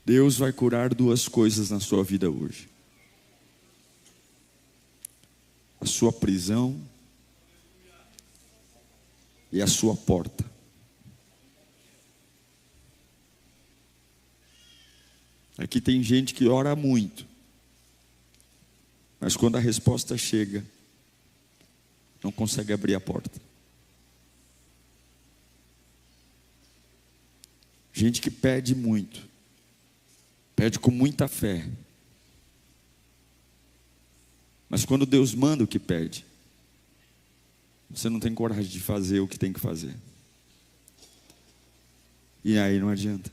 Deus vai curar duas coisas na sua vida hoje: a sua prisão e a sua porta. Aqui tem gente que ora muito, mas quando a resposta chega, não consegue abrir a porta. Gente que pede muito, pede com muita fé, mas quando Deus manda o que pede, você não tem coragem de fazer o que tem que fazer. E aí não adianta.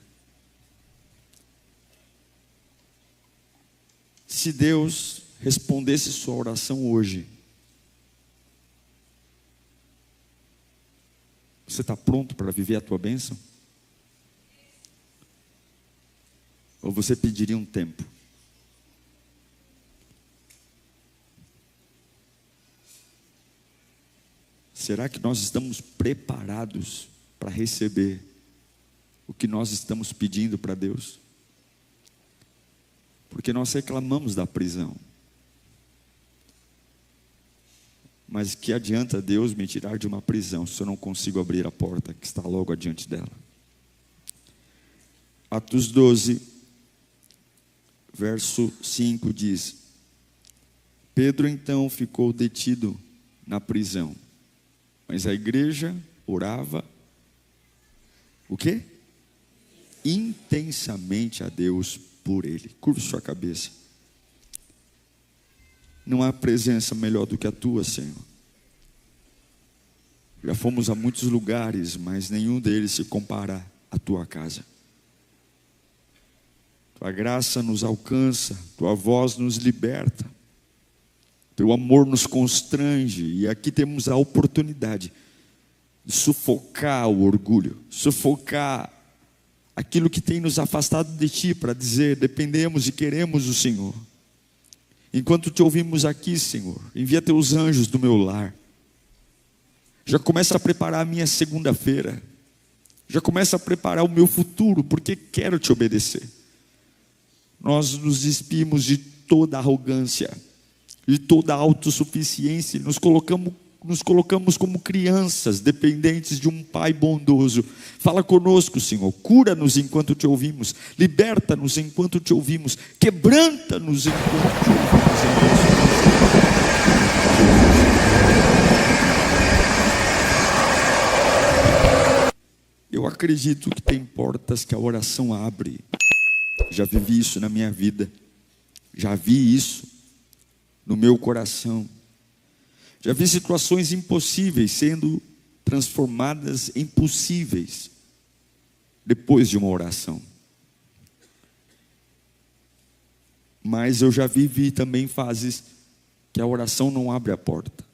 Se Deus respondesse sua oração hoje, você está pronto para viver a tua bênção? Ou você pediria um tempo? Será que nós estamos preparados para receber o que nós estamos pedindo para Deus? Porque nós reclamamos da prisão. Mas que adianta Deus me tirar de uma prisão se eu não consigo abrir a porta que está logo adiante dela? Atos 12, verso 5 diz: Pedro então ficou detido na prisão, mas a igreja orava, o quê? Intensamente a Deus por ele. Curva sua cabeça. Não há presença melhor do que a tua, Senhor. Já fomos a muitos lugares, mas nenhum deles se compara à tua casa. Tua graça nos alcança, tua voz nos liberta, teu amor nos constrange, e aqui temos a oportunidade de sufocar o orgulho, sufocar aquilo que tem nos afastado de ti, para dizer: dependemos e queremos o Senhor. Enquanto te ouvimos aqui, Senhor, envia teus anjos do meu lar. Já começa a preparar a minha segunda-feira, já começa a preparar o meu futuro, porque quero te obedecer. Nós nos despimos de toda arrogância, de toda autossuficiência, nos colocamos como crianças dependentes de um Pai bondoso. Fala conosco, Senhor, cura-nos enquanto te ouvimos, liberta-nos enquanto te ouvimos, quebranta-nos enquanto te ouvimos. Eu acredito que tem portas que a oração abre. Já vivi isso na minha vida, já vi isso no meu coração. Já vi situações impossíveis sendo transformadas em possíveis depois de uma oração. Mas eu já vivi também fases que a oração não abre a porta.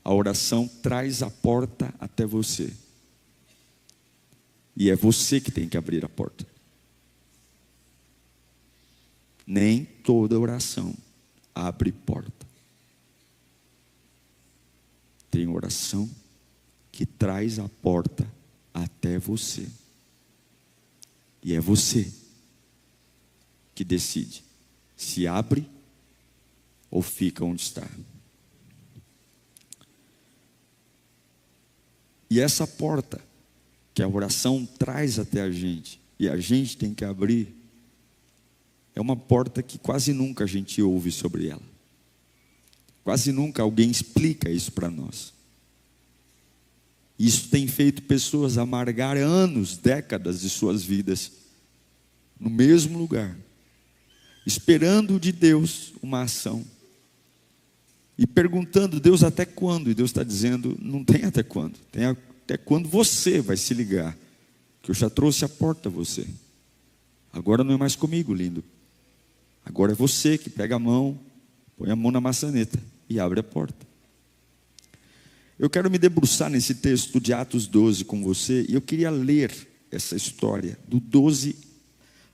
A oração traz a porta até você. E é você que tem que abrir a porta. Nem toda oração abre porta. Tem oração que traz a porta até você. E é você que decide se abre ou fica onde está. E essa porta que a oração traz até a gente, e a gente tem que abrir, é uma porta que quase nunca a gente ouve sobre ela. Quase nunca alguém explica isso para nós. Isso tem feito pessoas amargar anos, décadas de suas vidas no mesmo lugar, esperando de Deus uma ação e perguntando: Deus, até quando? E Deus está dizendo: não tem até quando, tem até quando você vai se ligar que eu já trouxe a porta a você. Agora não é mais comigo, lindo. Agora é você que pega a mão, põe a mão na maçaneta e abre a porta. Eu quero me debruçar nesse texto de Atos 12 com você, e eu queria ler essa história do 12,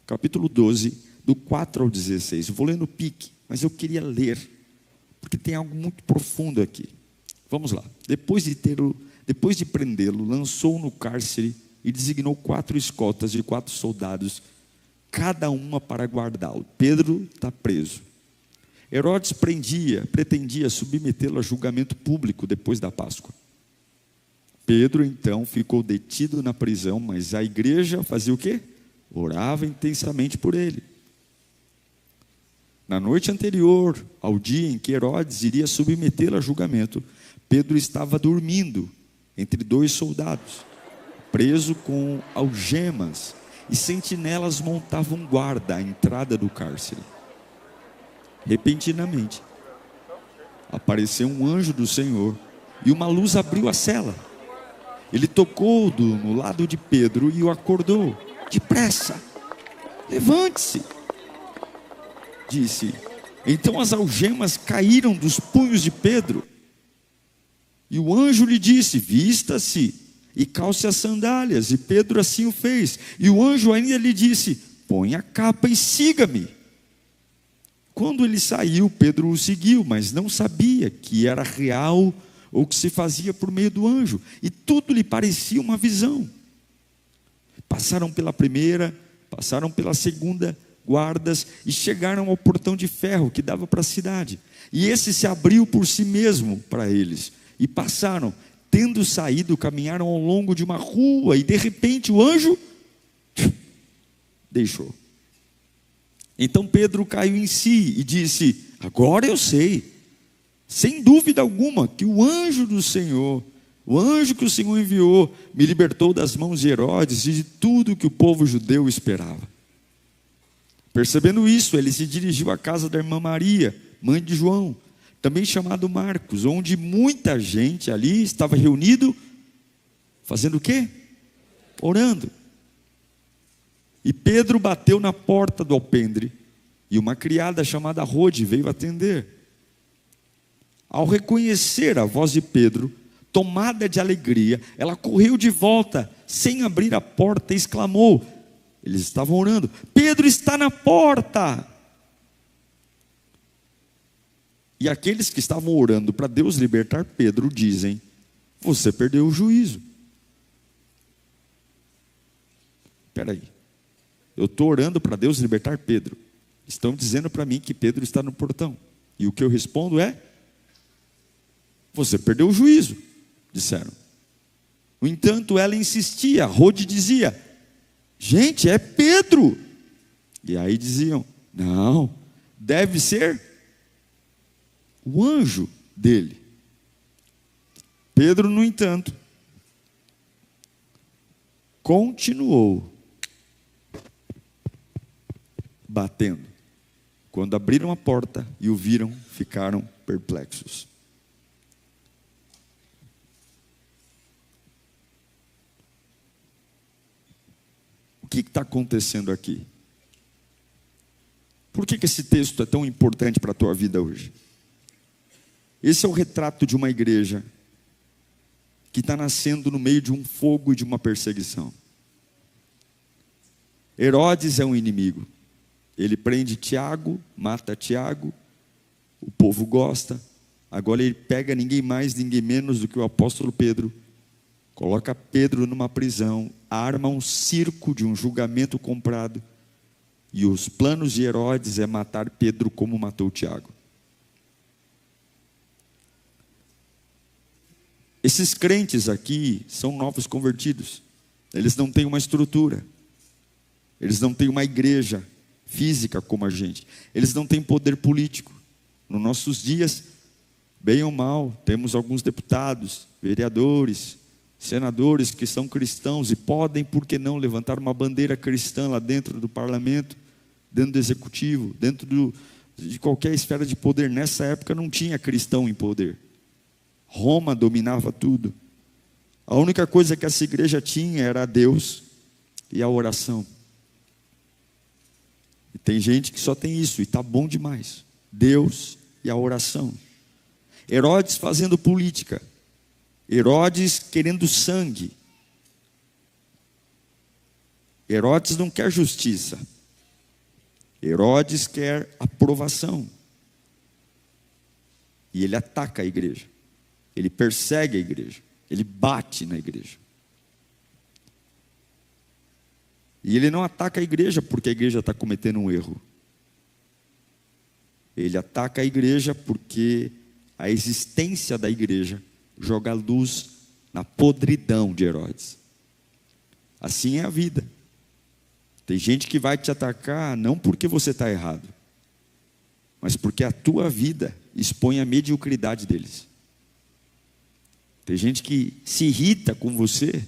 capítulo 12, do 4 ao 16. Eu vou ler no pique, mas eu queria ler, porque tem algo muito profundo aqui. Vamos lá. Depois de prendê-lo, lançou no cárcere e designou 4 escoltas de 4 soldados, cada uma para guardá-lo. Pedro está preso. Herodes pretendia submetê-lo a julgamento público depois da Páscoa. Pedro então ficou detido na prisão, mas a igreja fazia o quê? Orava intensamente por ele. Na noite anterior ao dia em que Herodes iria submetê-lo a julgamento, Pedro estava dormindo entre 2 soldados, preso com algemas, e sentinelas montavam guarda à entrada do cárcere. Repentinamente, apareceu um anjo do Senhor e uma luz abriu a cela. Ele tocou no lado de Pedro e o acordou. Depressa, levante-se, disse. Então as algemas caíram dos punhos de Pedro. E o anjo lhe disse: vista-se e calce as sandálias. E Pedro assim o fez. E o anjo ainda lhe disse: põe a capa e siga-me. Quando ele saiu, Pedro o seguiu, mas não sabia que era real ou que se fazia por meio do anjo. E tudo lhe parecia uma visão. Passaram pela primeira, passaram pela segunda guardas e chegaram ao portão de ferro que dava para a cidade. E esse se abriu por si mesmo para eles. E passaram, tendo saído, caminharam ao longo de uma rua, e de repente o anjo deixou. Então Pedro caiu em si e disse: agora eu sei, sem dúvida alguma, que o anjo do Senhor, o anjo que o Senhor enviou, me libertou das mãos de Herodes e de tudo que o povo judeu esperava. Percebendo isso, ele se dirigiu à casa da irmã Maria, mãe de João, também chamado Marcos, onde muita gente ali estava reunido, fazendo o quê? Orando. E Pedro bateu na porta do alpendre, e uma criada chamada Rode veio atender. Ao reconhecer a voz de Pedro, tomada de alegria, ela correu de volta, sem abrir a porta, e exclamou: eles estavam orando, Pedro está na porta. E aqueles que estavam orando para Deus libertar Pedro dizem: você perdeu o juízo. Espera aí, eu estou orando para Deus libertar Pedro, estão dizendo para mim que Pedro está no portão, e o que eu respondo é: você perdeu o juízo, disseram. No entanto, ela insistia, Rode dizia: gente, é Pedro. E aí diziam: não, deve ser o anjo dele. Pedro, no entanto, continuou batendo. Quando abriram a porta e o viram, ficaram perplexos. O que está acontecendo aqui? Por que esse texto é tão importante para a tua vida hoje? Esse é o retrato de uma igreja que está nascendo no meio de um fogo e de uma perseguição. Herodes é um inimigo. Ele prende Tiago, mata Tiago, o povo gosta. Agora ele pega ninguém mais, ninguém menos do que o apóstolo Pedro, coloca Pedro numa prisão, arma um circo de um julgamento comprado, e os planos de Herodes é matar Pedro como matou Tiago. Esses crentes aqui são novos convertidos. Eles não têm uma estrutura. Eles não têm uma igreja física como a gente. Eles não têm poder político. Nos nossos dias, bem ou mal, temos alguns deputados, vereadores, senadores que são cristãos e podem, por que não, levantar uma bandeira cristã lá dentro do parlamento, dentro do executivo, dentro de qualquer esfera de poder. Nessa época não tinha cristão em poder. Roma dominava tudo. A única coisa que essa igreja tinha era Deus e a oração. E tem gente que só tem isso, e está bom demais. Deus e a oração. Herodes fazendo política. Herodes querendo sangue. Herodes não quer justiça. Herodes quer aprovação. E ele ataca a igreja. Ele persegue a igreja. Ele bate na igreja. E ele não ataca a igreja porque a igreja está cometendo um erro. Ele ataca a igreja porque a existência da igreja joga luz na podridão de Herodes. Assim é a vida. Tem gente que vai te atacar não porque você está errado, mas porque a tua vida expõe a mediocridade deles. Tem gente que se irrita com você,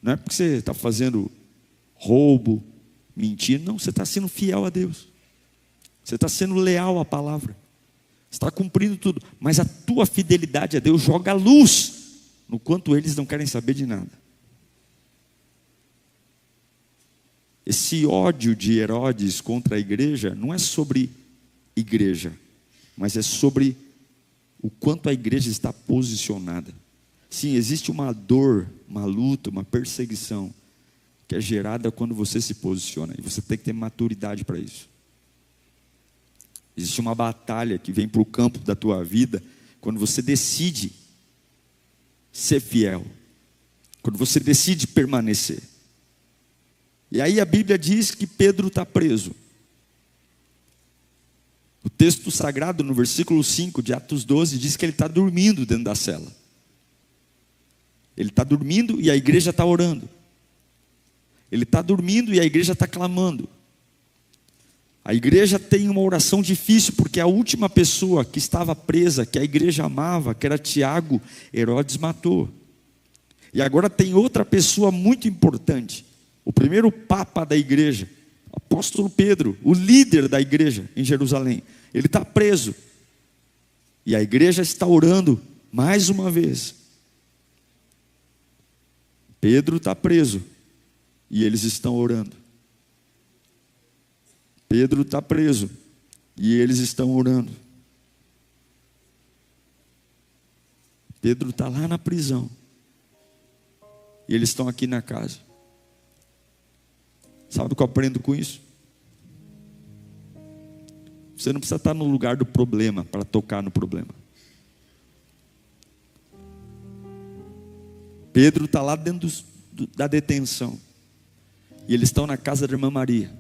não é porque você está fazendo roubo, mentira, não, você está sendo fiel a Deus, você está sendo leal à palavra, você está cumprindo tudo, mas a tua fidelidade a Deus joga luz no quanto eles não querem saber de nada. Esse ódio de Herodes contra a igreja não é sobre igreja, mas é sobre o quanto a igreja está posicionada. Sim, existe uma dor, uma luta, uma perseguição que é gerada quando você se posiciona, e você tem que ter maturidade para isso. Existe uma batalha que vem para o campo da tua vida quando você decide ser fiel, quando você decide permanecer. E aí a Bíblia diz que Pedro está preso. O texto sagrado, no versículo 5 de Atos 12, diz que ele está dormindo dentro da cela. Ele está dormindo e a igreja está orando. Ele está dormindo e a igreja está clamando. A igreja tem uma oração difícil, porque a última pessoa que estava presa, que a igreja amava, que era Tiago, Herodes matou. E agora tem outra pessoa muito importante. O primeiro papa da igreja, apóstolo Pedro, o líder da igreja em Jerusalém, ele está preso. E a igreja está orando mais uma vez. Pedro está preso e eles estão orando. Pedro está preso e eles estão orando. Pedro está lá na prisão e eles estão aqui na casa. Sabe o que eu aprendo com isso? Você não precisa estar no lugar do problema para tocar no problema. Pedro está lá dentro da detenção e eles estão na casa da irmã Maria.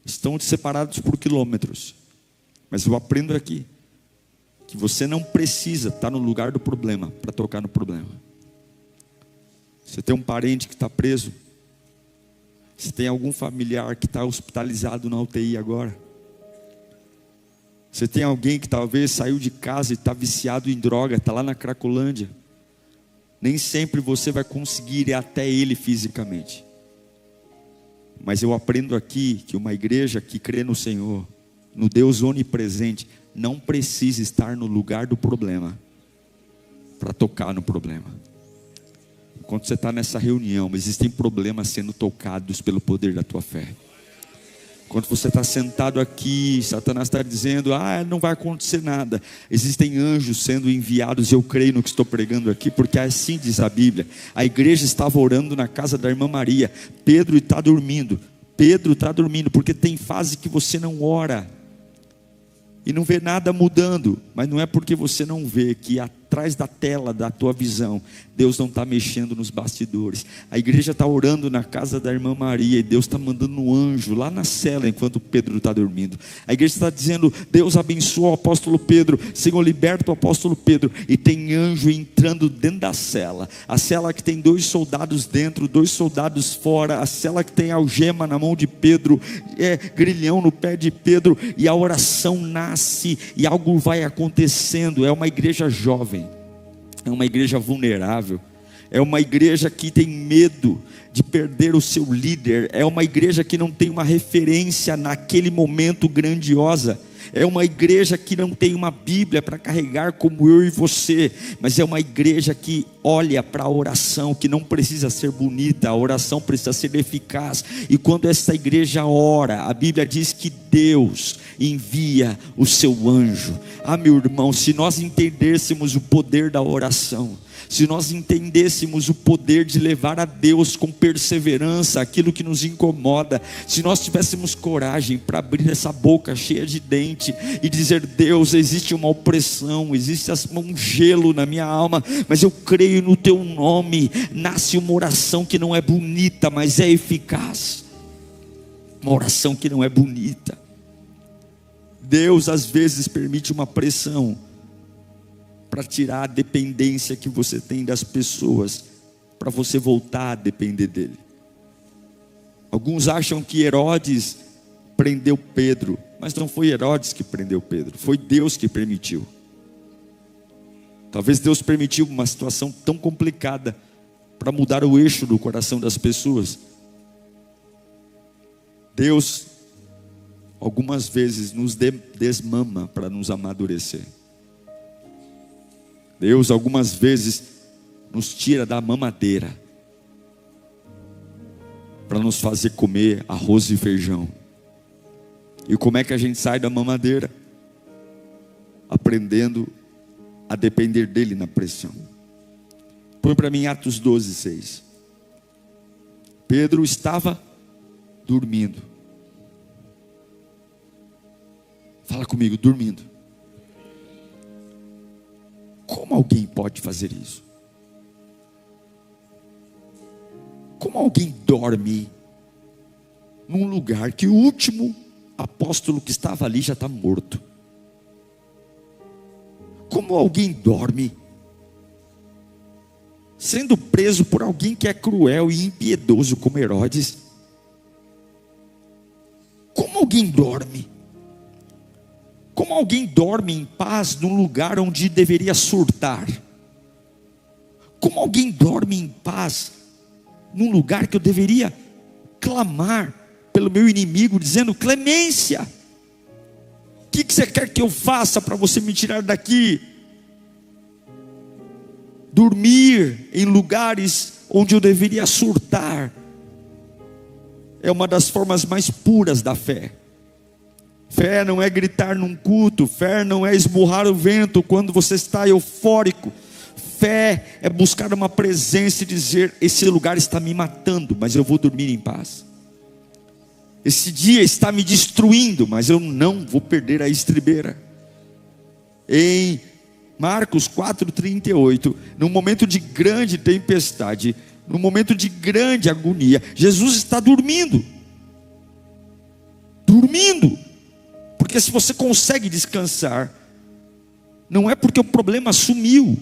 Estão separados por quilômetros, mas eu aprendo aqui que você não precisa estar no lugar do problema para tocar no problema. Você tem um parente que está preso, você tem algum familiar que está hospitalizado na UTI agora, você tem alguém que talvez saiu de casa e está viciado em droga, está lá na Cracolândia. Nem sempre você vai conseguir ir até ele fisicamente, mas eu aprendo aqui que uma igreja que crê no Senhor, no Deus onipresente, não precisa estar no lugar do problema para tocar no problema. Quando você está nessa reunião, existem problemas sendo tocados pelo poder da tua fé. Quando você está sentado aqui, Satanás está dizendo, não vai acontecer nada. Existem anjos sendo enviados, eu creio no que estou pregando aqui, porque assim diz a Bíblia. A igreja estava orando na casa da irmã Maria. Pedro está dormindo, porque tem fase que você não ora e não vê nada mudando, mas não é porque você não vê que atrás da tela da tua visão, Deus não está mexendo nos bastidores. A igreja está orando na casa da irmã Maria e Deus está mandando um anjo lá na cela enquanto Pedro está dormindo. A igreja está dizendo, Deus abençoa o apóstolo Pedro, Senhor liberta o apóstolo Pedro, e tem anjo entrando dentro da cela, a cela que tem 2 soldados dentro, 2 soldados fora, a cela que tem algema na mão de Pedro, grilhão no pé de Pedro, e a oração nasce e algo vai acontecendo. É uma igreja jovem, é uma igreja vulnerável, é uma igreja que tem medo de perder o seu líder, é uma igreja que não tem uma referência naquele momento grandiosa, é uma igreja que não tem uma Bíblia para carregar como eu e você, mas é uma igreja que olha para a oração, que não precisa ser bonita, a oração precisa ser eficaz. E quando essa igreja ora, a Bíblia diz que Deus envia o seu anjo. Meu irmão, se nós entendêssemos o poder da oração, se nós entendêssemos o poder de levar a Deus com perseverança aquilo que nos incomoda, se nós tivéssemos coragem para abrir essa boca cheia de dente e dizer: Deus, existe uma opressão, existe um gelo na minha alma, mas eu creio no teu nome. Nasce uma oração que não é bonita, mas é eficaz. Uma oração que não é bonita. Deus às vezes permite uma pressão para tirar a dependência que você tem das pessoas, para você voltar a depender dele. Alguns acham que Herodes prendeu Pedro, mas não foi Herodes que prendeu Pedro, foi Deus que permitiu. Talvez Deus permitiu uma situação tão complicada para mudar o eixo do coração das pessoas. Deus algumas vezes nos desmama para nos amadurecer. Deus algumas vezes nos tira da mamadeira para nos fazer comer arroz e feijão. E como é que a gente sai da mamadeira? Aprendendo a depender dele na pressão. Põe para mim Atos 12:6. Pedro estava dormindo. Fala comigo, dormindo. Como alguém pode fazer isso? Como alguém dorme num lugar que o último apóstolo que estava ali já está morto? Como alguém dorme sendo preso por alguém que é cruel e impiedoso como Herodes? Como alguém dorme? Como alguém dorme em paz num lugar onde deveria surtar? Como alguém dorme em paz num lugar que eu deveria clamar pelo meu inimigo, dizendo: clemência, o que você quer que eu faça para você me tirar daqui? Dormir em lugares onde eu deveria surtar é uma das formas mais puras da fé. Fé não é gritar num culto, fé não é esmurrar o vento quando você está eufórico. Fé é buscar uma presença e dizer: esse lugar está me matando, mas eu vou dormir em paz. Esse dia está me destruindo, mas eu não vou perder a estribeira. Em Marcos 4:38, num momento de grande tempestade, num momento de grande agonia, Jesus está dormindo. Dormindo. Porque se você consegue descansar, não é porque o problema sumiu.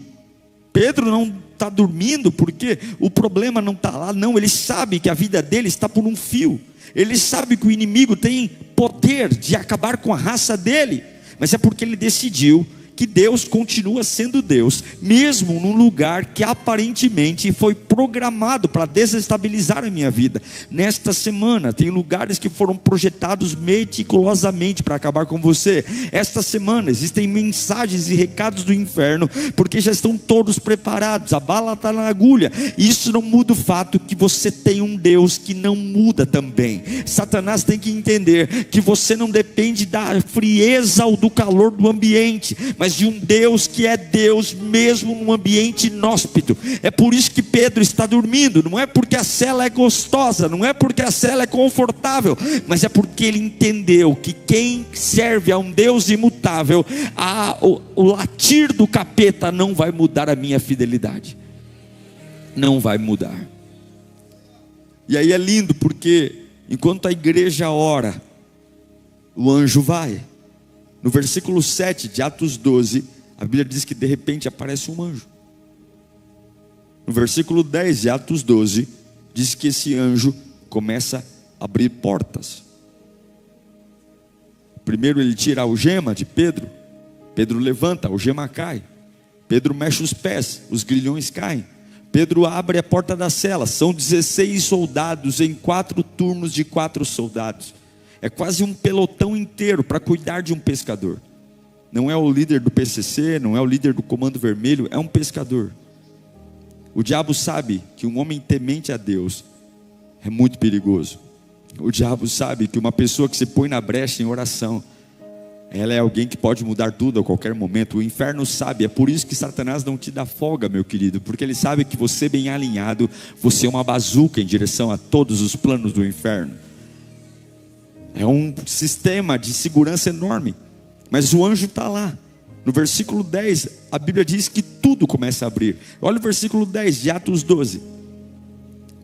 Pedro não está dormindo porque o problema não está lá, não. Ele sabe que a vida dele está por um fio. Ele sabe que o inimigo tem poder de acabar com a raça dele, mas é porque ele decidiu que Deus continua sendo Deus, mesmo num lugar que aparentemente foi programado para desestabilizar a minha vida. Nesta semana, tem lugares que foram projetados meticulosamente para acabar com você. Esta semana, existem mensagens e recados do inferno, porque já estão todos preparados, a bala está na agulha. Isso não muda o fato que você tem um Deus que não muda também. Satanás tem que entender que você não depende da frieza ou do calor do ambiente, mas de um Deus que é Deus mesmo num ambiente inóspito. É por isso que Pedro está dormindo. Não é porque a cela é gostosa, não é porque a cela é confortável, mas é porque ele entendeu que quem serve a um Deus imutável, o latir do capeta não vai mudar a minha fidelidade. Não vai mudar. E aí é lindo, porque enquanto a igreja ora, o anjo vai. No versículo 7 de Atos 12, a Bíblia diz que de repente aparece um anjo. No versículo 10 de Atos 12, diz que esse anjo começa a abrir portas. Primeiro ele tira a algema de Pedro. Pedro levanta, a algema cai. Pedro mexe os pés, os grilhões caem. Pedro abre a porta da cela. São 16 soldados em 4 turnos de 4 soldados. É quase um pelotão inteiro para cuidar de um pescador. Não é o líder do PCC, não é o líder do Comando Vermelho, é um pescador. O diabo sabe que um homem temente a Deus é muito perigoso. O diabo sabe que uma pessoa que se põe na brecha em oração Ela é alguém que pode mudar tudo a qualquer momento. O inferno sabe, é por isso que Satanás não te dá folga, meu querido, porque ele sabe que você bem alinhado, você é uma bazuca em direção a todos os planos do inferno. É um sistema de segurança enorme, mas o anjo está lá. No versículo 10, a Bíblia diz que tudo começa a abrir. Olha o versículo 10 de Atos 12.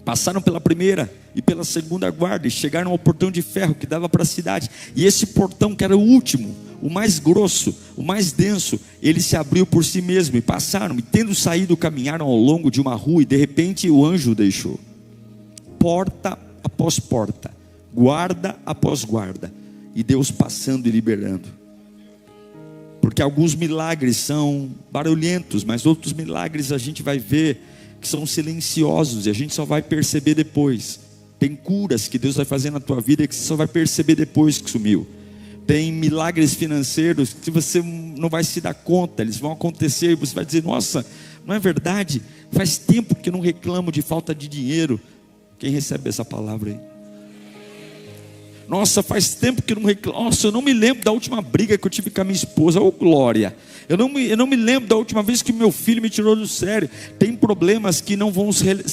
Passaram pela primeira e pela segunda guarda e chegaram ao portão de ferro que dava para a cidade. E esse portão, que era o último, o mais grosso, o mais denso, ele se abriu por si mesmo e passaram. E tendo saído, caminharam ao longo de uma rua e de repente o anjo o deixou. Porta após porta, guarda após guarda, e Deus passando e liberando. Porque alguns milagres são barulhentos, mas outros milagres a gente vai ver que são silenciosos e a gente só vai perceber depois. Tem curas que Deus vai fazer na tua vida que você só vai perceber depois que sumiu. Tem milagres financeiros que você não vai se dar conta, eles vão acontecer e você vai dizer: nossa, não é verdade? Faz tempo que eu não reclamo de falta de dinheiro. Quem recebe essa palavra aí? Nossa, faz tempo que eu não reclamo. Nossa, eu não me lembro da última briga que eu tive com a minha esposa. Ô glória! Eu não me lembro da última vez que meu filho me tirou do sério. Tem problemas que não vão ser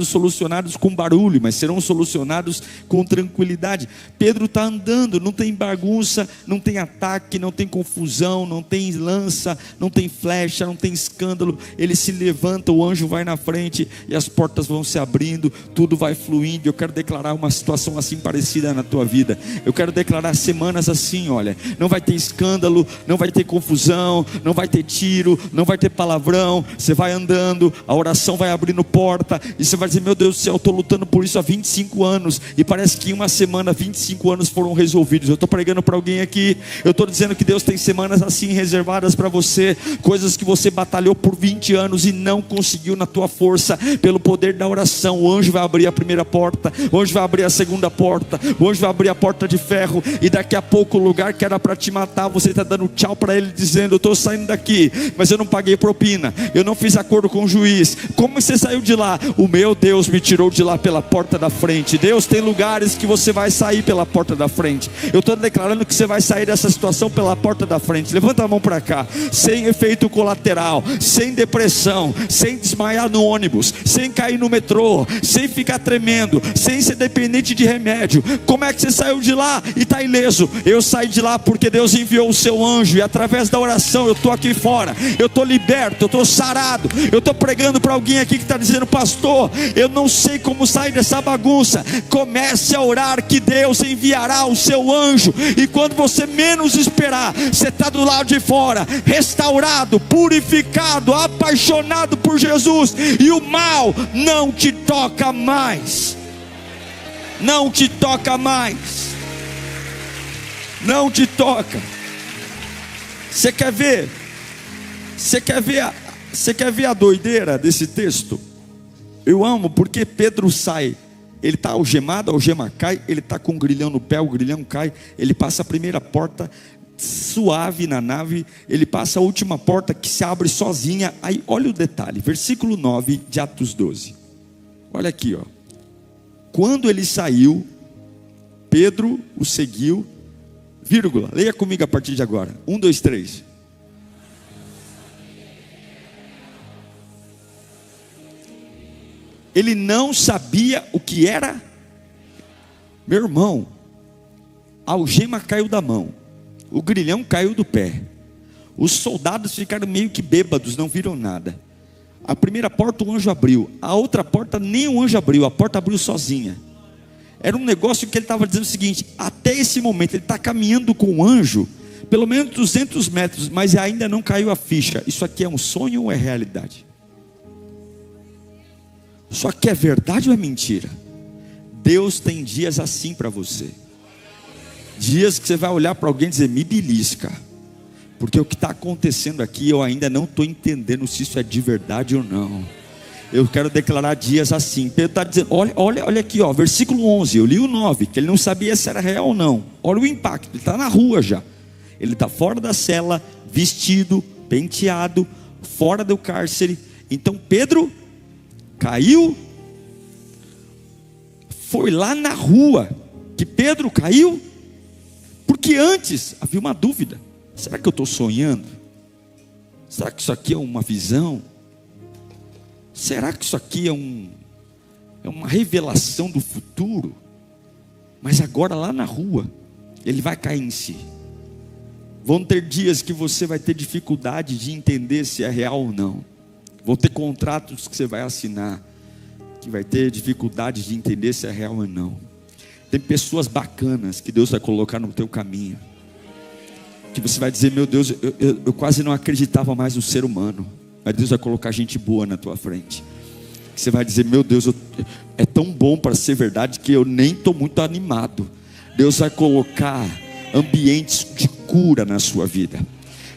solucionados com barulho, mas serão solucionados com tranquilidade. Pedro está andando, não tem bagunça, não tem ataque, não tem confusão, não tem lança, não tem flecha, não tem escândalo. Ele se levanta, o anjo vai na frente e as portas vão se abrindo, tudo vai fluindo. Eu quero declarar uma situação assim parecida na tua vida. Eu quero declarar semanas assim, olha, não vai ter escândalo, não vai ter confusão, não vai ter tiro, não vai ter palavrão. Você vai andando, a oração vai abrindo porta e você vai dizer: meu Deus do céu, eu estou lutando por isso há 25 anos e parece que em uma semana 25 anos foram resolvidos. Eu estou pregando para alguém aqui, eu estou dizendo que Deus tem semanas assim reservadas para você, coisas que você batalhou por 20 anos e não conseguiu na tua força. Pelo poder da oração, o anjo vai abrir a primeira porta, o anjo vai abrir a segunda porta, o anjo vai abrir a porta de ferro, e daqui a pouco o lugar que era para te matar, você está dando tchau para ele, dizendo: eu estou saindo daqui, mas eu não paguei propina, eu não fiz acordo com o juiz. Como você saiu de lá? O meu Deus me tirou de lá pela porta da frente. Deus tem lugares que você vai sair pela porta da frente. Eu estou declarando que você vai sair dessa situação pela porta da frente. Levanta a mão para cá, sem efeito colateral, sem depressão, sem desmaiar no ônibus, sem cair no metrô, sem ficar tremendo, sem ser dependente de remédio. Como é que você saiu de lá e está ileso? Eu saí de lá porque Deus enviou o seu anjo, e através da oração eu estou aqui fora, eu estou liberto, eu estou sarado. Eu estou pregando para alguém aqui que está dizendo: pastor, eu não sei como sair dessa bagunça. Comece a orar que Deus enviará o seu anjo, e quando você menos esperar, você está do lado de fora, restaurado, purificado, apaixonado por Jesus, e o mal não te toca mais. Não te toca mais. Não te toca. Você quer ver? Você quer ver a doideira desse texto? Eu amo porque Pedro sai. Ele está algemado, a algema cai. Ele está com um grilhão no pé, o grilhão cai. Ele passa a primeira porta suave na nave. Ele passa a última porta que se abre sozinha. Aí olha o detalhe, versículo 9 de Atos 12. Olha aqui, ó. Quando ele saiu, Pedro o seguiu, vírgula, leia comigo a partir de agora, 1, 2, 3. Ele não sabia o que era. Meu irmão, a algema caiu da mão, o grilhão caiu do pé, os soldados ficaram meio que bêbados, não viram nada. A primeira porta o anjo abriu, a outra porta nem o anjo abriu, a porta abriu sozinha. Era um negócio que ele estava dizendo o seguinte: até esse momento ele está caminhando com o anjo pelo menos 200 metros, mas ainda não caiu a ficha. Isso aqui é um sonho ou é realidade? Isso aqui é verdade ou é mentira? Deus tem dias assim para você, dias que você vai olhar para alguém e dizer: me belisca, porque o que está acontecendo aqui eu ainda não estou entendendo se isso é de verdade ou não. Eu quero declarar dias assim. Pedro está dizendo, olha aqui, ó, versículo 11, eu li o 9, que ele não sabia se era real ou não. Olha o impacto, ele está na rua já, ele está fora da cela, vestido, penteado, fora do cárcere. Então Pedro caiu, foi lá na rua que Pedro caiu. Por Porque antes havia uma dúvida: será que eu estou sonhando? Será que isso aqui é uma visão? Será que isso aqui é uma revelação do futuro? Mas agora lá na rua, ele vai cair em si. Vão ter dias que você vai ter dificuldade de entender se é real ou não. Vão ter contratos que você vai assinar que vai ter dificuldade de entender se é real ou não. Tem pessoas bacanas que Deus vai colocar no teu caminho, que você vai dizer: meu Deus, eu quase não acreditava mais no ser humano. Mas Deus vai colocar gente boa na tua frente, que você vai dizer: meu Deus, é tão bom para ser verdade que eu nem estou muito animado. Deus vai colocar ambientes de cura na sua vida.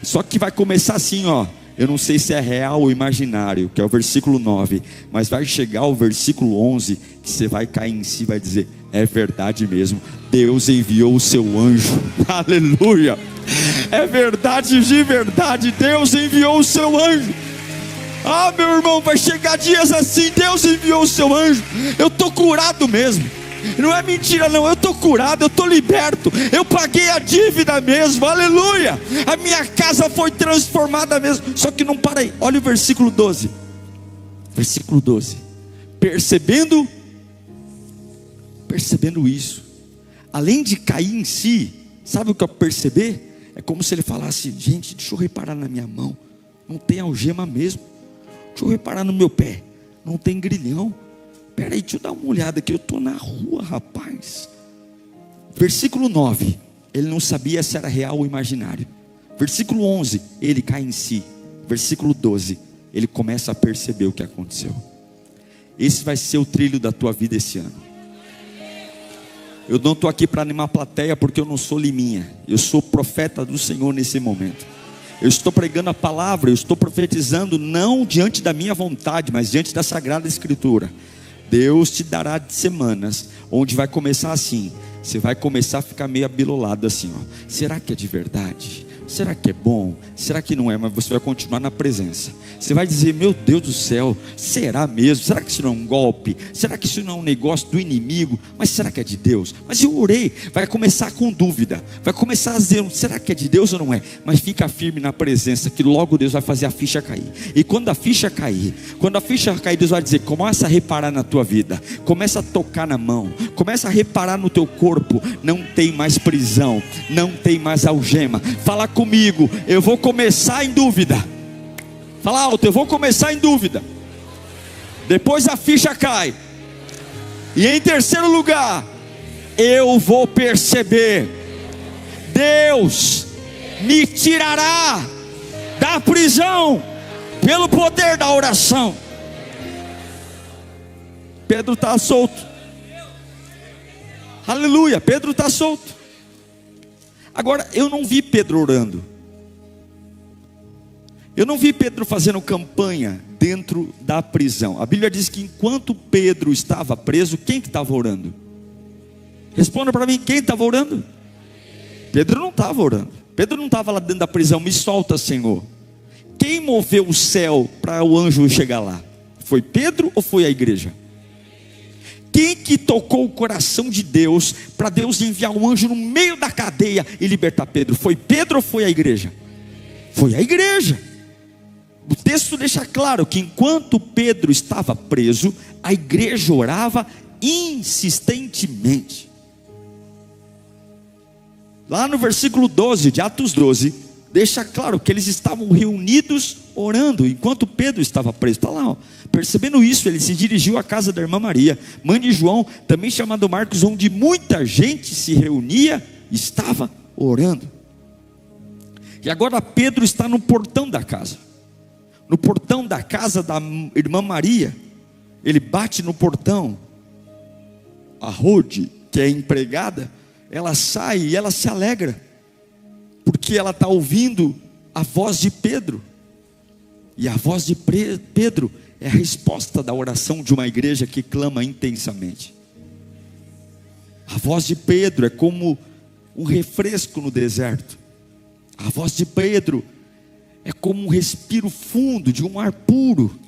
Só que vai começar assim, ó. Eu não sei se é real ou imaginário, que é o versículo 9, mas vai chegar o versículo 11, que você vai cair em si e vai dizer: é verdade mesmo, Deus enviou o seu anjo. Aleluia. É verdade de verdade, Deus enviou o seu anjo. Ah, meu irmão, vai chegar dias assim: Deus enviou o seu anjo. Eu estou curado mesmo. Não é mentira não, eu estou curado, eu estou liberto. Eu paguei a dívida mesmo, aleluia. A minha casa foi transformada mesmo. Só que não para aí, olha o versículo 12. Versículo 12. Percebendo isso, além de cair em si, sabe o que eu perceber? É como se ele falasse: gente, deixa eu reparar na minha mão, não tem algema mesmo. Deixa eu reparar no meu pé, não tem grilhão. Peraí, deixa eu dar uma olhada aqui, eu estou na rua, rapaz. Versículo 9, ele não sabia se era real ou imaginário. Versículo 11, ele cai em si. Versículo 12, ele começa a perceber o que aconteceu. Esse vai ser o trilho da tua vida esse ano. Eu não estou aqui para animar a plateia, porque eu não sou liminha. Eu sou profeta do Senhor nesse momento. Eu estou pregando a palavra, eu estou profetizando não diante da minha vontade, mas diante da Sagrada Escritura. Deus te dará semanas onde vai começar assim. Você vai começar a ficar meio abilolado assim, ó. Será que é de verdade? Será que é bom? Será que não é? Mas você vai continuar na presença. Você vai dizer: meu Deus do céu, será mesmo? Será que isso não é um golpe? Será que isso não é um negócio do inimigo? Mas será que é de Deus? Mas eu orei. Vai começar com dúvida. Vai começar a dizer: será que é de Deus ou não é? Mas fica firme na presença, que logo Deus vai fazer a ficha cair. E quando a ficha cair, Deus vai dizer: começa a reparar na tua vida. Começa a tocar na mão. Começa a reparar no teu corpo. Não tem mais prisão. Não tem mais algema. Fala comigo: eu vou começar em dúvida. Fala alto: eu vou começar em dúvida. Depois a ficha cai. E em terceiro lugar, eu vou perceber: Deus me tirará da prisão pelo poder da oração. Pedro está solto. Aleluia, Pedro está solto. Agora, eu não vi Pedro orando. Eu não vi Pedro fazendo campanha dentro da prisão. A Bíblia diz que enquanto Pedro estava preso, quem que estava orando? Responda para mim, quem estava orando? Pedro não estava orando. Pedro não estava lá dentro da prisão: me solta, Senhor. Quem moveu o céu para o anjo chegar lá? Foi Pedro ou foi a igreja? Quem que tocou o coração de Deus para Deus enviar um anjo no meio da cadeia e libertar Pedro? Foi Pedro ou foi a igreja? Foi a igreja. O texto deixa claro que enquanto Pedro estava preso, a igreja orava insistentemente. Lá no versículo 12 de Atos 12, deixa claro que eles estavam reunidos orando enquanto Pedro estava preso. Está lá, ó. Percebendo isso, ele se dirigiu à casa da irmã Maria, mãe de João, também chamado Marcos, onde muita gente se reunia e estava orando. E agora Pedro está no portão da casa. No portão da casa da irmã Maria. Ele bate no portão. A Rode, que é empregada, ela sai e ela se alegra, porque ela está ouvindo a voz de Pedro. E a voz de Pedro é a resposta da oração de uma igreja que clama intensamente. A voz de Pedro é como um refresco no deserto. A voz de Pedro é como um respiro fundo de um ar puro,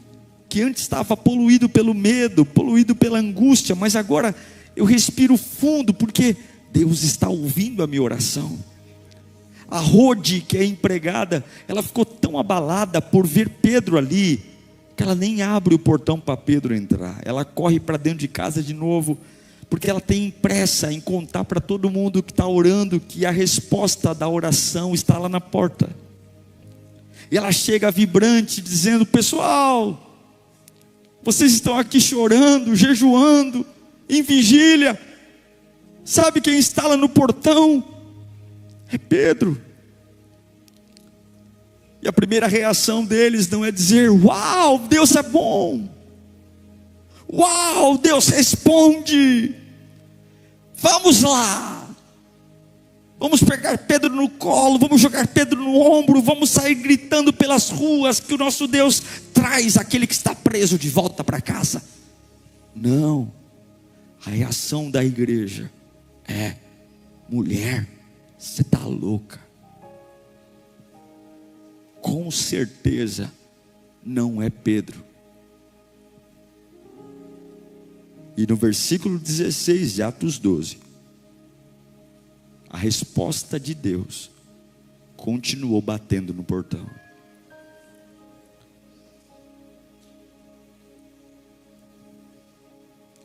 que antes estava poluído pelo medo, poluído pela angústia, mas agora eu respiro fundo, porque Deus está ouvindo a minha oração. A Rode, que é empregada, ela ficou tão abalada por ver Pedro ali, que ela nem abre o portão para Pedro entrar. Ela corre para dentro de casa de novo, porque ela tem pressa em contar para todo mundo que está orando, que a resposta da oração está lá na porta. E ela chega vibrante, dizendo: pessoal, vocês estão aqui chorando, jejuando, em vigília. Sabe quem está lá no portão? É Pedro. E a primeira reação deles não é dizer: uau, Deus é bom, uau, Deus responde, vamos lá, vamos pegar Pedro no colo, vamos jogar Pedro no ombro, vamos sair gritando pelas ruas que o nosso Deus traz aquele que está preso de volta para casa. Não, a reação da igreja é: mulher, você está louca. Com certeza não é Pedro. E no versículo 16 de Atos 12, a resposta de Deus continuou batendo no portão.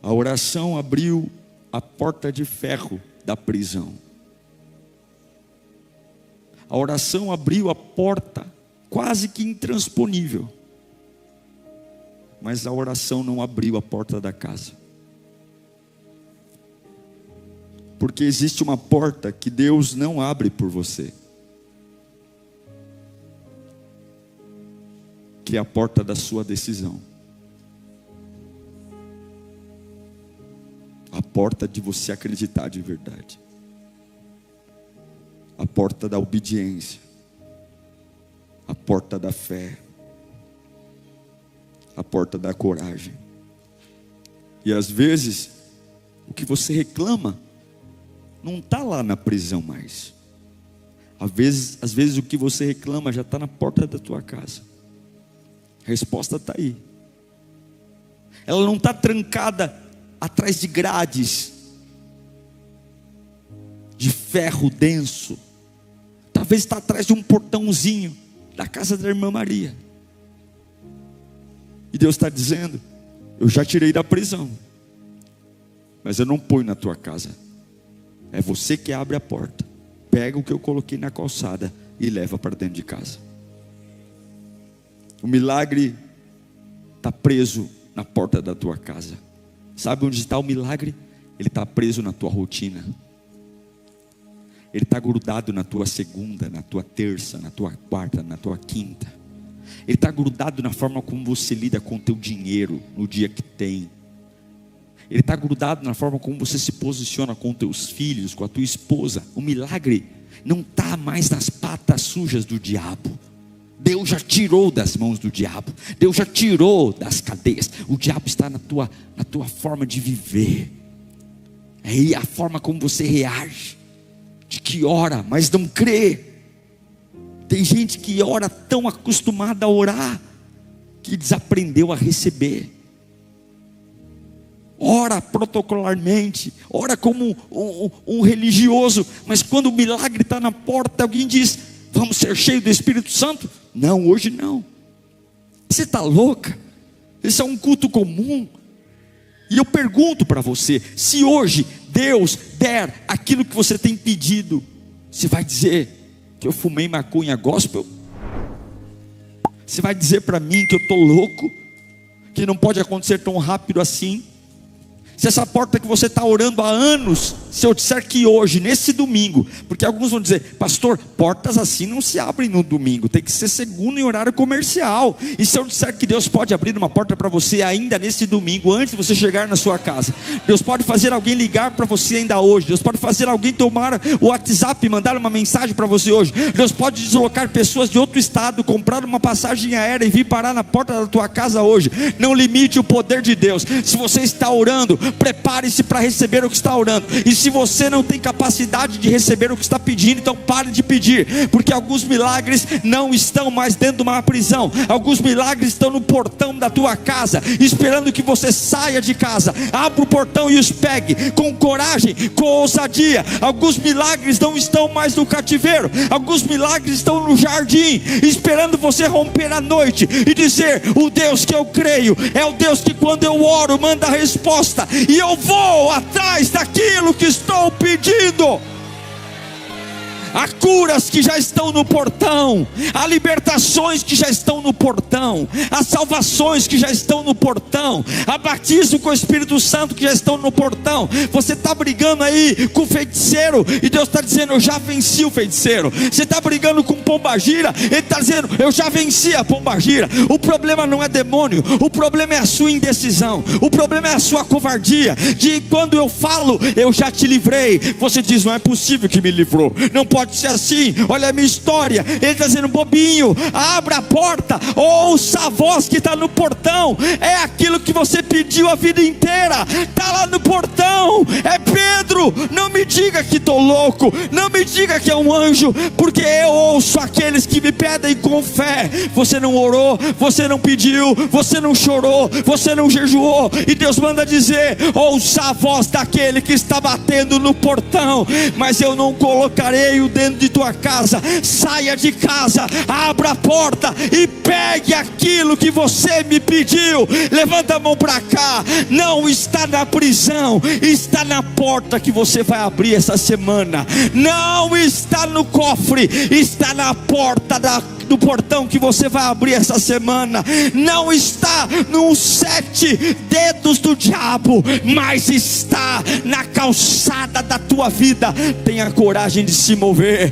A oração abriu a porta de ferro da prisão. A oração abriu a porta quase que intransponível. Mas a oração não abriu a porta da casa. Porque existe uma porta que Deus não abre por você, que é a porta da sua decisão. A porta de você acreditar de verdade. A porta da obediência. A porta da fé. A porta da coragem. E às vezes, o que você reclama não está lá na prisão mais. Às vezes o que você reclama já está na porta da tua casa. A resposta está aí. Ela não está trancada atrás de grades de ferro denso. Talvez está atrás de um portãozinho da casa da irmã Maria. E Deus está dizendo: eu já tirei da prisão, mas eu não ponho na tua casa. É você que abre a porta, pega o que eu coloquei na calçada e leva para dentro de casa. O milagre está preso na porta da tua casa. Sabe onde está o milagre? Ele está preso na tua rotina. Ele está grudado na tua segunda, na tua terça, na tua quarta, na tua quinta. Ele está grudado na forma como você lida com o teu dinheiro no dia que tem. Ele está grudado na forma como você se posiciona com teus filhos, com a tua esposa. O milagre não está mais nas patas sujas do diabo. Deus já tirou das mãos do diabo. Deus já tirou das cadeias. O diabo está na tua forma de viver. É aí a forma como você reage. De que ora, mas não crê. Tem gente que ora tão acostumada a orar, que desaprendeu a receber. Ora protocolarmente, ora como um religioso, mas quando o milagre está na porta, alguém diz: vamos ser cheios do Espírito Santo? Não, hoje não. Você está louca? Esse é um culto comum. E eu pergunto para você: se hoje Deus der aquilo que você tem pedido, você vai dizer que eu fumei maconha gospel? Você vai dizer para mim que eu estou louco? Que não pode acontecer tão rápido assim? Se essa porta que você está orando há anos, se eu disser que hoje, nesse domingo, porque alguns vão dizer: pastor, portas assim não se abrem no domingo, tem que ser segundo em horário comercial. E se eu disser que Deus pode abrir uma porta para você ainda nesse domingo, antes de você chegar na sua casa? Deus pode fazer alguém ligar para você ainda hoje. Deus pode fazer alguém tomar o WhatsApp e mandar uma mensagem para você hoje. Deus pode deslocar pessoas de outro estado, comprar uma passagem aérea e vir parar na porta da tua casa hoje. Não limite o poder de Deus. Se você está orando, prepare-se para receber o que está orando. E se você não tem capacidade de receber o que está pedindo, então pare de pedir, porque alguns milagres não estão mais dentro de uma prisão. Alguns milagres estão no portão da tua casa, esperando que você saia de casa. Abra o portão e os pegue com coragem, com ousadia. Alguns milagres não estão mais no cativeiro. Alguns milagres estão no jardim, esperando você romper a noite e dizer: o Deus que eu creio é o Deus que quando eu oro manda a resposta, e eu vou atrás daquilo que estou pedindo. Há curas que já estão no portão, há libertações que já estão no portão, há salvações que já estão no portão, há batismo com o Espírito Santo que já estão no portão. Você está brigando aí com o feiticeiro, e Deus está dizendo: eu já venci o feiticeiro. Você está brigando com pombagira, Ele está dizendo: eu já venci a pombagira. O problema não é demônio, o problema é a sua indecisão, o problema é a sua covardia, de quando eu falo, eu já te livrei, você diz: não é possível que me livrou, não pode ser assim, olha a minha história. Ele está dizendo: bobinho, abra a porta, ouça a voz que está no portão. É aquilo que você pediu a vida inteira, está lá no portão. É Pedro. Não me diga que estou louco, não me diga que é um anjo, porque eu ouço aqueles que me pedem com fé. Você não orou, você não pediu, você não chorou, você não jejuou, e Deus manda dizer: ouça a voz daquele que está batendo no portão. Mas eu não colocarei o dentro de tua casa. Saia de casa, abra a porta e pegue aquilo que você me pediu. Levanta a mão para cá. Não está na prisão, está na porta que você vai abrir essa semana. Não está no cofre, está na porta do portão que você vai abrir essa semana. Não está nos 7 dedos do diabo, mas está na calçada da tua vida. Tenha coragem de se mover.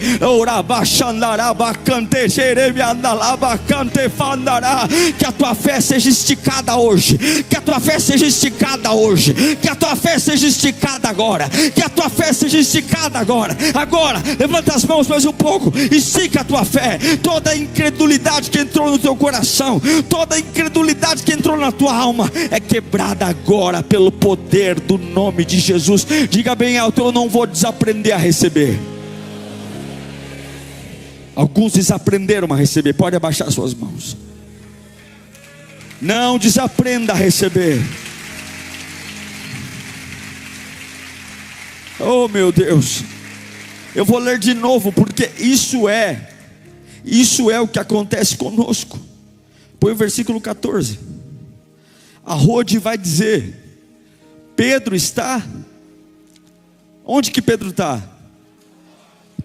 Que a tua fé seja esticada hoje, que a tua fé seja esticada hoje, que a tua fé seja esticada agora, que a tua fé seja esticada agora. Agora, levanta as mãos mais um pouco, estica a tua fé. Toda a incredulidade que entrou no teu coração, toda a incredulidade que entrou na tua alma, é quebrada agora pelo poder do nome de Jesus. Diga bem alto: eu não vou desaprender a receber. Alguns desaprenderam a receber. Pode abaixar suas mãos. Não desaprenda a receber. Oh meu Deus, eu vou ler de novo, porque isso é o que acontece conosco. Põe o versículo 14. A Rode vai dizer: Pedro está. Onde que Pedro está?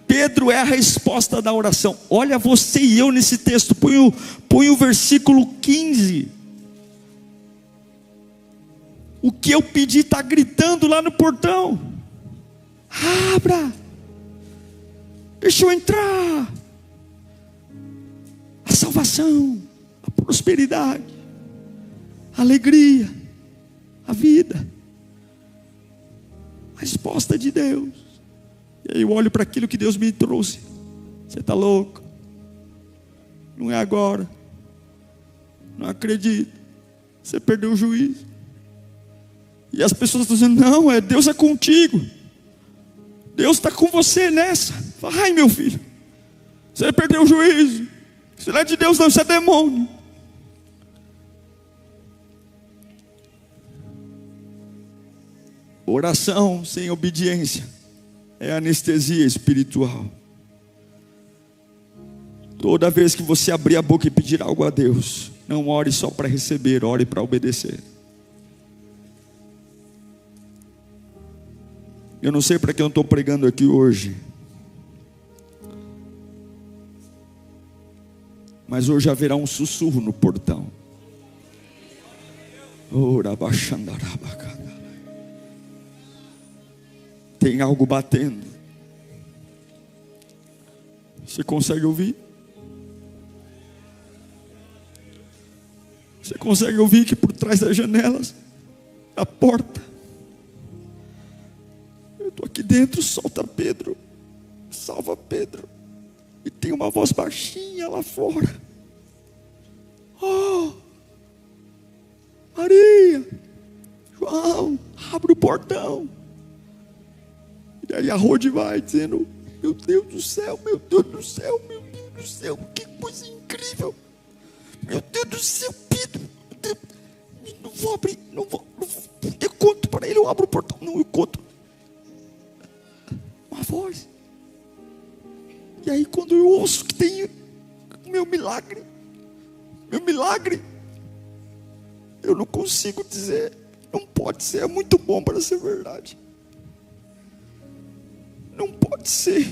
Pedro é a resposta da oração. Olha você e eu nesse texto. Põe o versículo 15. O que eu pedi está gritando lá no portão: abra, deixa eu entrar. A salvação, a prosperidade, a alegria, a vida, a resposta de Deus. E aí eu olho para aquilo que Deus me trouxe. Você está louco? Não é agora. Não acredito. Você perdeu o juízo. E as pessoas estão dizendo: não, Deus é contigo, Deus está com você nessa. Vai, meu filho, você perdeu o juízo. Isso não é de Deus não, isso é demônio. Oração sem obediência é anestesia espiritual. Toda vez que você abrir a boca e pedir algo a Deus, não ore só para receber, ore para obedecer. Eu não sei para que eu estou pregando aqui hoje, mas hoje haverá um sussurro no portão. Tem algo batendo. Você consegue ouvir? Você consegue ouvir que por trás das janelas, a porta, eu estou aqui dentro, solta Pedro, salva Pedro. E tem uma voz baixinha lá fora: oh, Maria, João, abre o portão. E aí a Rode vai dizendo: meu Deus do céu, meu Deus do céu, meu Deus do céu, que coisa incrível. Meu Deus do céu, Pedro, não vou abrir, não vou. Eu conto para ele, eu abro o portão. Não, eu conto. Uma voz. E aí quando eu ouço que tem o meu milagre, eu não consigo dizer, não pode ser, é muito bom para ser verdade. Não pode ser.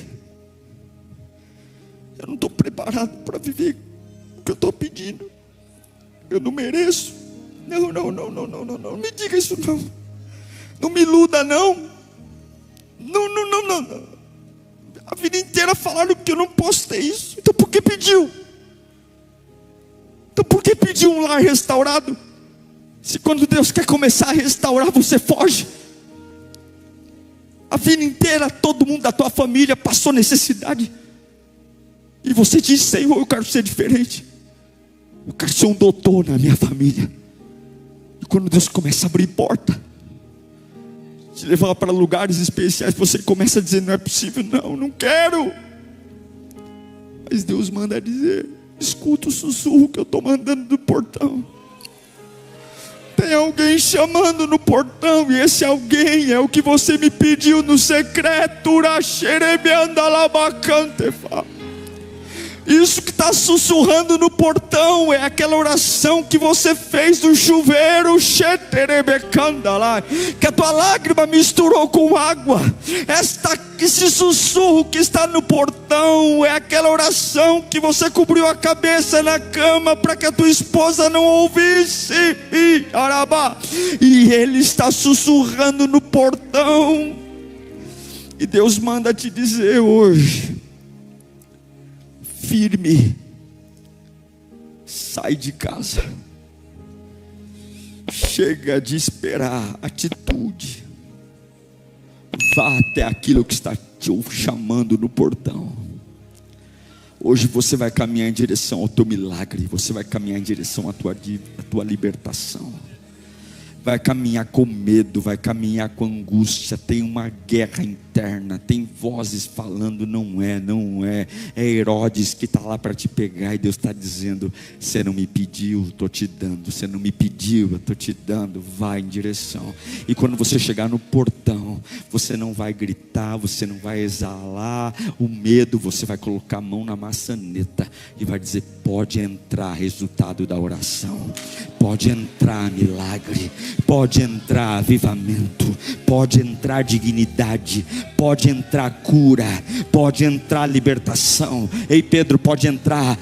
Eu não estou preparado para viver o que eu estou pedindo. Eu não mereço. Não me diga isso não. Não me iluda não. Não. A vida inteira falaram que eu não posso ter isso. Então por que pediu? Então por que pediu um lar restaurado? Se quando Deus quer começar a restaurar, você foge. A vida inteira todo mundo da tua família passou necessidade. E você diz: Senhor, eu quero ser diferente. Eu quero ser um doutor na minha família. E quando Deus começa a abrir porta, te levar para lugares especiais, você começa a dizer: não é possível, não quero. Mas Deus manda dizer: escuta o sussurro que eu estou mandando do portão. Tem alguém chamando no portão, e esse alguém é o que você me pediu no secreto. Isso que está sussurrando no portão é aquela oração que você fez do chuveiro, que a tua lágrima misturou com água. Esse sussurro que está no portão é aquela oração que você cobriu a cabeça na cama para que a tua esposa não ouvisse. E ele está sussurrando no portão. E Deus manda te dizer hoje: firme, sai de casa, chega de esperar, atitude, vá até aquilo que está te chamando no portão. Hoje você vai caminhar em direção ao teu milagre, você vai caminhar em direção à tua libertação. Vai caminhar com medo, vai caminhar com angústia. Tem uma guerra interna, tem vozes falando: não é. É Herodes que está lá para te pegar. E Deus está dizendo: você não me pediu, estou te dando. Você não me pediu, eu estou te dando. Vai em direção. E quando você chegar no portão, você não vai gritar, você não vai exalar o medo. Você vai colocar a mão na maçaneta e vai dizer: pode entrar, resultado da oração. Pode entrar, milagre. Pode entrar avivamento, pode entrar dignidade, pode entrar cura, pode entrar libertação. Ei Pedro, pode entrar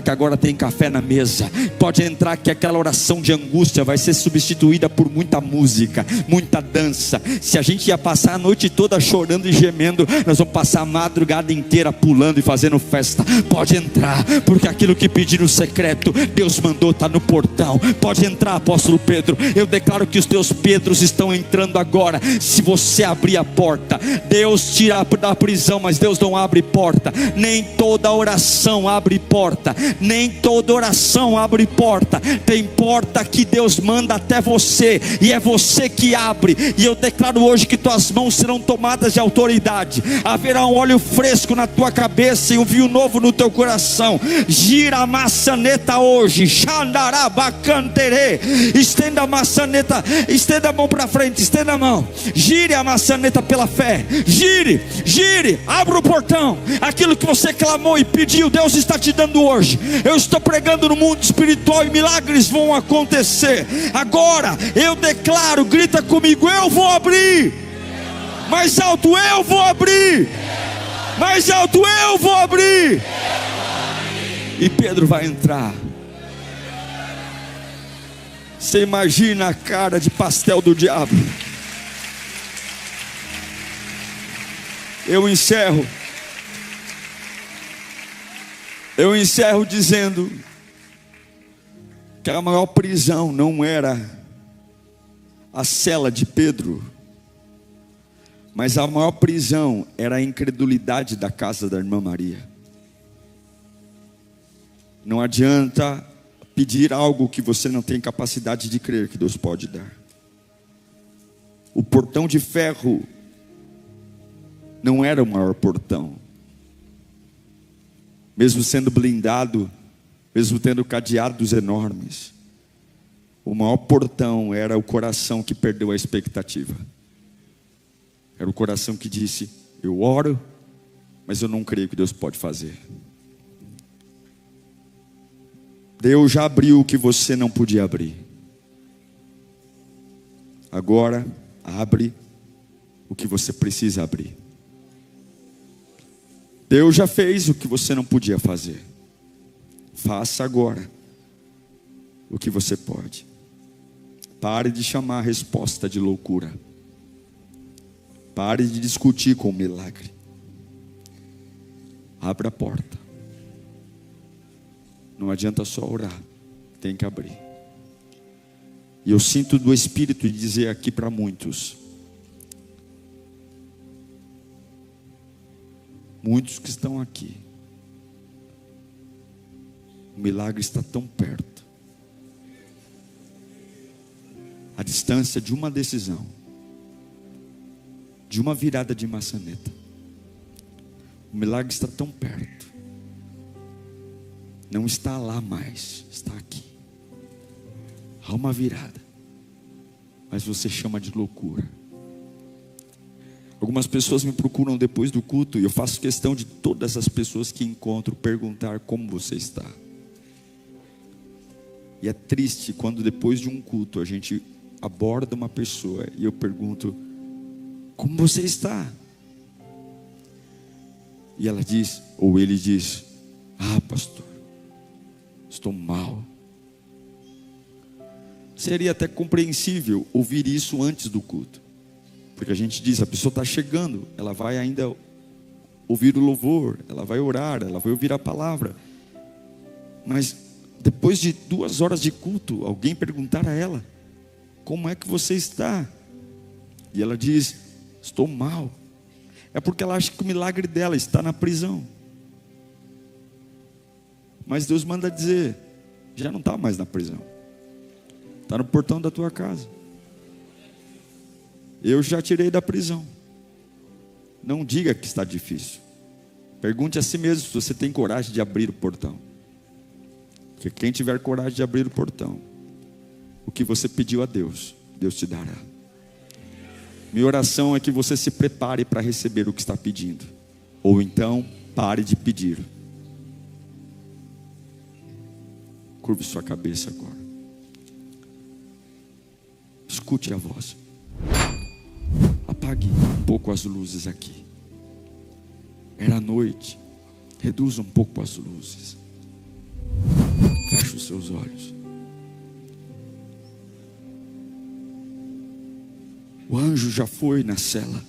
que agora tem café na mesa. Pode entrar que aquela oração de angústia vai ser substituída por muita música, muita dança. Se a gente ia passar a noite toda chorando e gemendo, nós vamos passar a madrugada inteira pulando e fazendo festa. Pode entrar, porque aquilo que pedi no secreto, Deus mandou, está no portão. Pode entrar, apóstolo Pedro. Eu declaro que os teus Pedros estão entrando agora. Se você abrir a porta, Deus tira da prisão, mas Deus não abre porta. Nem toda oração abre porta. Nem toda oração abre porta. Tem porta que Deus manda até você, e é você que abre. E eu declaro hoje que tuas mãos serão tomadas de autoridade. Haverá um óleo fresco na tua cabeça e um vinho novo no teu coração. Gira a maçaneta hoje. Xandarabacantere. Estenda a maçaneta, estenda a mão para frente, estenda a mão, gire a maçaneta pela fé, gire, abra o portão. Aquilo que você clamou e pediu, Deus está te dando hoje. Eu estou pregando no mundo espiritual e milagres vão acontecer. Agora eu declaro, grita comigo: eu vou abrir. Mais alto: eu vou abrir. Mais alto: eu vou abrir. E Pedro vai entrar. Você imagina a cara de pastel do diabo. Eu encerro dizendo que a maior prisão não era a cela de Pedro, mas a maior prisão era a incredulidade da casa da irmã Maria. Não adianta pedir algo que você não tem capacidade de crer que Deus pode dar. O portão de ferro não era o maior portão. Mesmo sendo blindado, mesmo tendo cadeados enormes, o maior portão era o coração que perdeu a expectativa. Era o coração que disse: eu oro, mas eu não creio que Deus pode fazer. Deus já abriu o que você não podia abrir. Agora, abre o que você precisa abrir. Deus já fez o que você não podia fazer. Faça agora o que você pode. Pare de chamar a resposta de loucura. Pare de discutir com o milagre. Abra a porta. Não adianta só orar, tem que abrir. E eu sinto do Espírito de dizer aqui para muitos que estão aqui, o milagre está tão perto. A distância de uma decisão, de uma virada de maçaneta, o milagre está tão perto. Não está lá mais, está aqui. Há uma virada, mas você chama de loucura. Algumas pessoas me procuram depois do culto, e eu faço questão de todas as pessoas que encontro perguntar como você está. E é triste quando depois de um culto a gente aborda uma pessoa e eu pergunto: como você está? E ela diz, ou ele diz: ah, pastor, estou mal. Seria até compreensível ouvir isso antes do culto, porque a gente diz, a pessoa está chegando, ela vai ainda ouvir o louvor, ela vai orar, ela vai ouvir a palavra. Mas depois de 2 horas de culto, alguém perguntar a ela: como é que você está? E ela diz: estou mal. É porque ela acha que o milagre dela está na prisão. Mas Deus manda dizer: já não está mais na prisão, está no portão da tua casa. Eu já tirei da prisão. Não diga que está difícil. Pergunte a si mesmo se você tem coragem de abrir o portão. Porque quem tiver coragem de abrir o portão, o que você pediu a Deus, Deus te dará. Minha oração é que você se prepare para receber o que está pedindo. Ou então, pare de pedir. Curve sua cabeça agora. Escute a voz. Apague um pouco as luzes aqui. Era noite. Reduza um pouco as luzes. Feche os seus olhos. O anjo já foi na cela.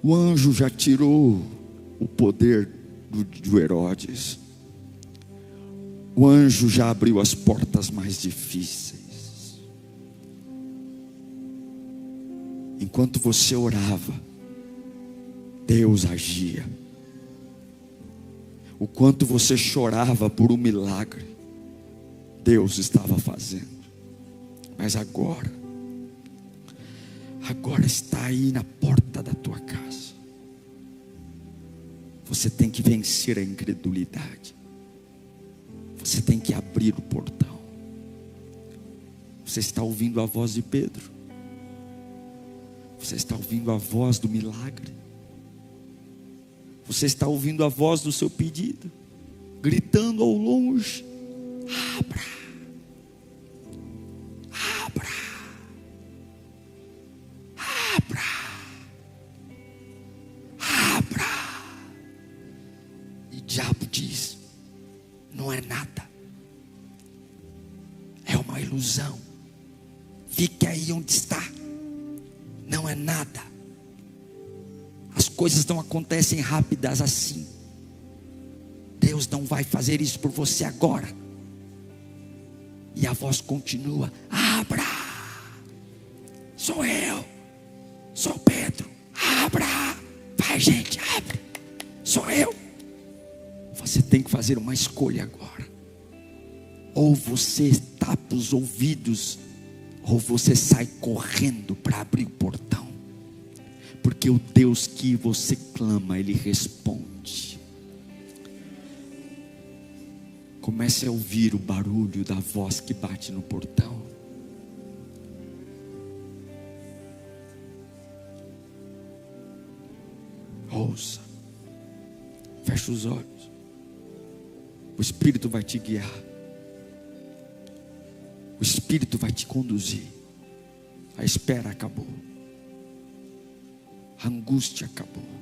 O anjo já tirou o poder do Herodes. O anjo já abriu as portas mais difíceis. Enquanto você orava, Deus agia. O quanto você chorava por um milagre, Deus estava fazendo. Mas agora está aí na porta da tua casa. Você tem que vencer a incredulidade. Você tem que abrir o portão. Você está ouvindo a voz de Pedro. Você está ouvindo a voz do milagre. Você está ouvindo a voz do seu pedido, gritando ao longe: abra, abra, abra, abra. E o diabo diz: não é nada, é uma ilusão, fique aí onde está, não é nada. As coisas não acontecem rápidas assim. Deus não vai fazer isso por você agora. E a voz continua: abra, sou eu, sou Pedro, abra, vai gente, abre, sou eu. Você tem que fazer uma escolha agora. Ou você tapa os ouvidos, ou você sai correndo para abrir o portão, porque o Deus que você clama, Ele responde. Comece a ouvir o barulho da voz que bate no portão. Ouça, feche os olhos, o Espírito vai te guiar, o Espírito vai te conduzir. A espera acabou, a angústia acabou.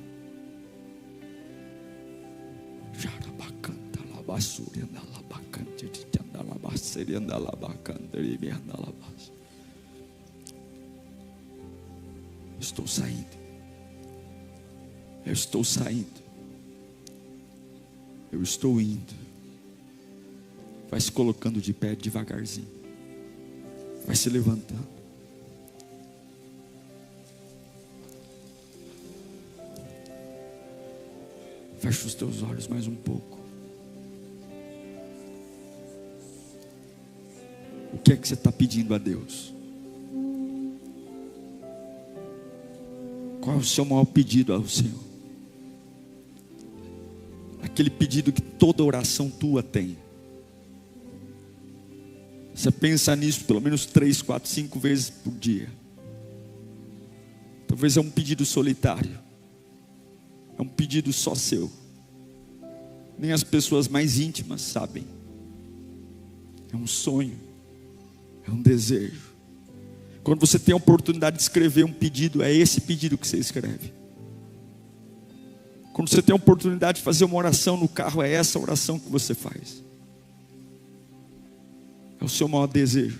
Estou saindo, eu estou saindo, eu estou indo. Vai se colocando de pé devagarzinho, vai se levantando. Fecha os teus olhos mais um pouco. O que é que você está pedindo a Deus? Qual é o seu maior pedido ao Senhor? Aquele pedido que toda oração tua tem. Você pensa nisso pelo menos 3, 4, 5 vezes por dia. Talvez é um pedido solitário, é um pedido só seu. Nem as pessoas mais íntimas sabem. É um sonho, é um desejo. Quando você tem a oportunidade de escrever um pedido, é esse pedido que você escreve. Quando você tem a oportunidade de fazer uma oração no carro, é essa oração que você faz. É o seu maior desejo.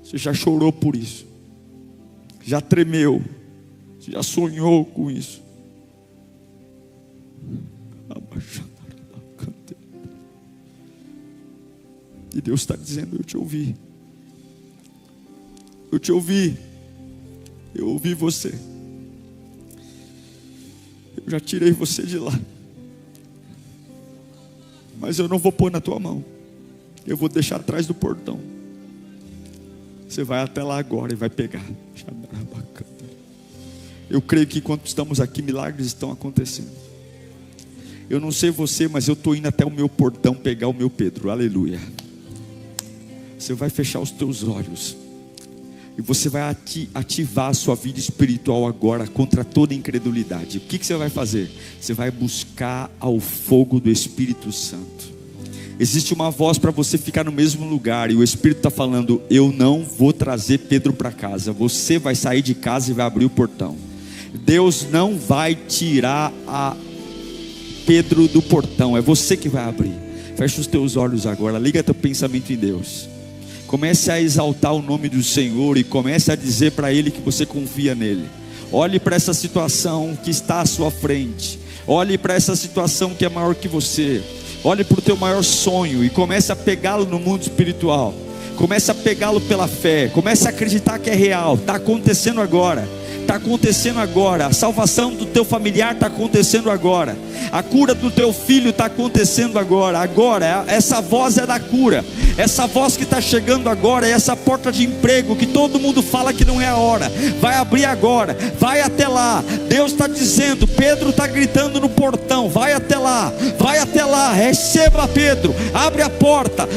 Você já chorou por isso, já tremeu, você já sonhou com isso. E Deus está dizendo: eu te ouvi, eu te ouvi, eu ouvi você, eu já tirei você de lá, mas eu não vou pôr na tua mão, eu vou deixar atrás do portão. Você vai até lá agora e vai pegar. Eu creio que enquanto estamos aqui, milagres estão acontecendo. Eu não sei você, mas eu estou indo até o meu portão pegar o meu Pedro. Aleluia. Você vai fechar os teus olhos e você vai ativar a sua vida espiritual agora contra toda incredulidade. O que você vai fazer? Você vai buscar ao fogo do Espírito Santo. Existe uma voz para você ficar no mesmo lugar, e o Espírito está falando: eu não vou trazer Pedro para casa. Você vai sair de casa e vai abrir o portão. Deus não vai tirar a Pedro do portão, é você que vai abrir. Fecha os teus olhos agora, liga teu pensamento em Deus. Comece a exaltar o nome do Senhor e comece a dizer para Ele que você confia nele. Olhe para essa situação que está à sua frente, olhe para essa situação que é maior que você, olhe para o teu maior sonho e comece a pegá-lo no mundo espiritual. Comece a pegá-lo pela fé, comece a acreditar que é real. Está acontecendo agora, está acontecendo agora. A salvação do teu familiar está acontecendo agora. A cura do teu filho está acontecendo agora. Agora, essa voz é da cura. Essa voz que está chegando agora é essa porta de emprego que todo mundo fala que não é a hora. Vai abrir agora, vai até lá. Deus está dizendo, Pedro está gritando no portão: vai até lá, vai até lá. Receba Pedro, abre a porta.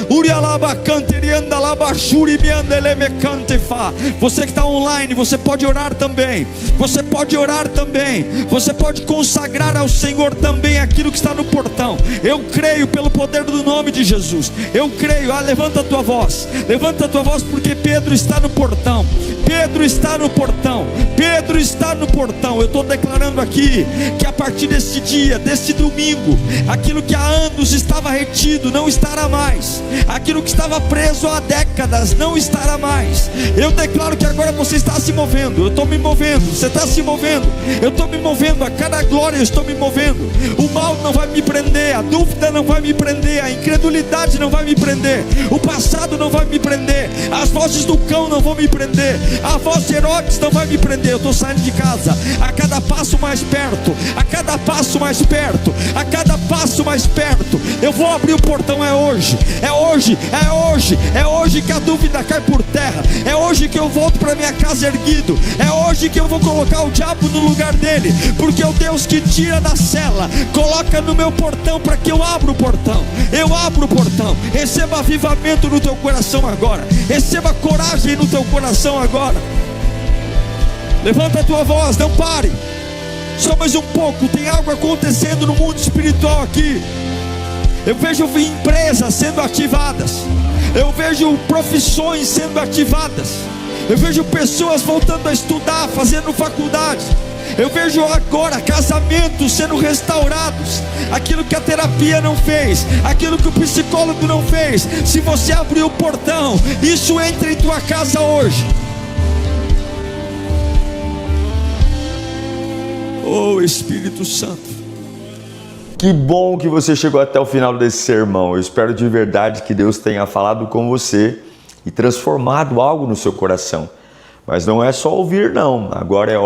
Você que está online, você pode orar também. Você pode orar também. Você pode consagrar ao Senhor também aquilo que está no portão. Eu creio pelo poder do nome de Jesus. Eu creio. Levanta a tua voz, levanta a tua voz, porque Pedro está no portão. Pedro está no portão. Pedro está no portão. Eu estou declarando aqui que a partir deste dia, deste domingo, aquilo que há anos estava retido não estará mais. Aquilo que estava preso há décadas não estará mais. Eu declaro que agora você está se movendo. Eu estou me movendo movendo, você está se movendo, eu estou me movendo, a cada glória eu estou me movendo. O mal não vai me prender, a dúvida não vai me prender, a incredulidade não vai me prender, o passado não vai me prender, as vozes do cão não vão me prender, a voz de Herodes não vai me prender. Eu estou saindo de casa, a cada passo mais perto, a cada passo mais perto, a cada passo mais perto. Eu vou abrir o portão, é hoje, é hoje, é hoje, é hoje que a dúvida cai por terra, é hoje que eu volto para minha casa erguido, é hoje que eu vou colocar o diabo no lugar dele, porque o Deus que tira da cela, coloca no meu portão para que eu abra o portão. Eu abro o portão. Receba avivamento no teu coração agora, receba coragem no teu coração agora. Levanta a tua voz, não pare, só mais um pouco. Tem algo acontecendo no mundo espiritual aqui. Eu vejo empresas sendo ativadas, eu vejo profissões sendo ativadas, eu vejo pessoas voltando a estudar, fazendo faculdade. Eu vejo agora casamentos sendo restaurados, aquilo que a terapia não fez, aquilo que o psicólogo não fez. Se você abrir o portão, isso entra em tua casa hoje. Oh Espírito Santo, que bom que você chegou até o final desse sermão. Eu espero de verdade que Deus tenha falado com você e transformado algo no seu coração. Mas não é só ouvir não, agora é hora